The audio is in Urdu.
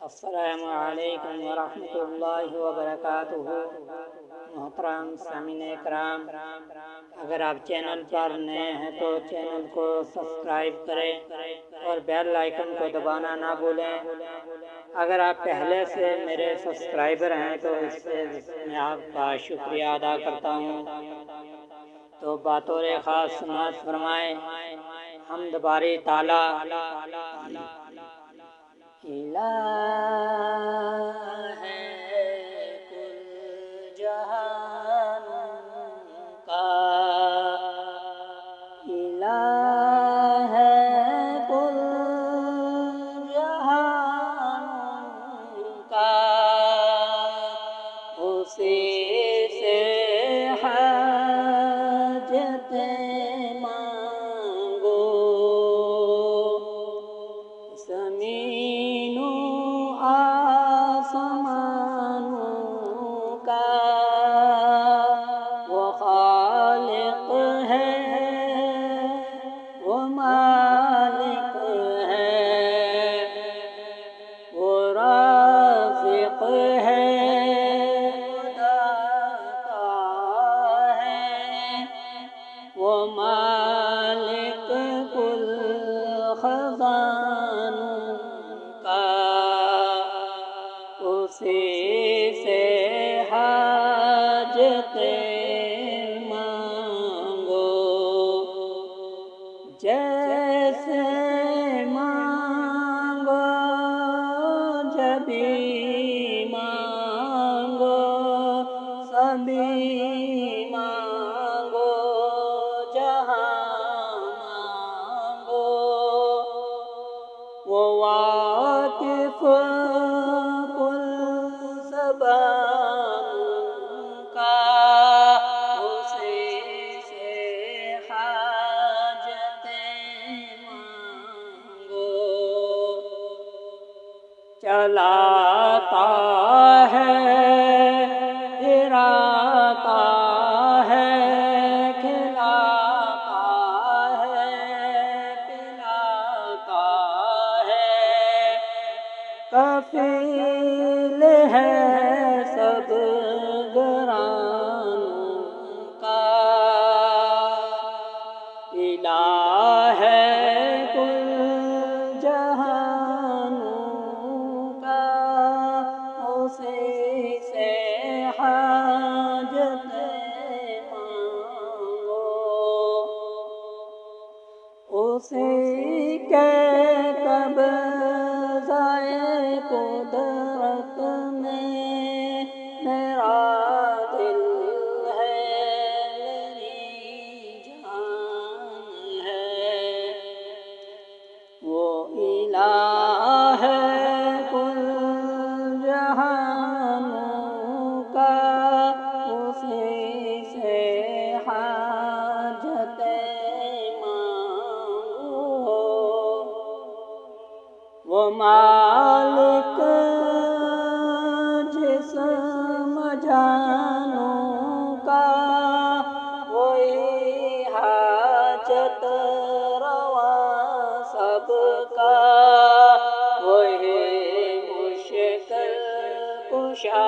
السلام علیکم ورحمۃ اللہ وبرکاتہ۔ محترم سامعین کرام، اگر آپ چینل پر نئے ہیں تو چینل کو سبسکرائب کریں اور بیل آئیکن کو دبانا نہ بھولیں۔ اگر آپ پہلے سے میرے سبسکرائبر ہیں تو اس سے میں آپ کا شکریہ ادا کرتا ہوں۔ تو بطور خاص سماعت فرمائیں حمد باری تعالیٰ۔ الہ ہے کل جہان کا، الہ ہے کل جہان کا، اسی سے حاجت مانگو، زمین و آسمان کا وہ خالق ہے، وہ مالک ہے، وہ رازق ہے، وہ داتا ہے، وہ مالک کل خزان کا، اسی سے حاجت مانگو، جیسے مانگو جبھی مانگو، سبھی مانگو، جہاں مانگو، وہ واقف کل زبان کا، اسی سے حاجت مانگو، چلاتا ہے، گراتا ہے، کھلاتا ہے، پلاتا ہے، کفیل ہے سب گران کا، الہ ہے کل جہان کا، اسی سے حاجت مانگو، اسی کے قبضۂ قدرت میں میرا دل ہے، میری جان ہے، وہ الہ ہے کل جہان کا، اسی سے حاجت مانگو، وہ مالک جسم جانوں کا، وہی حاجت روا سب کا، وہی مشکل کشا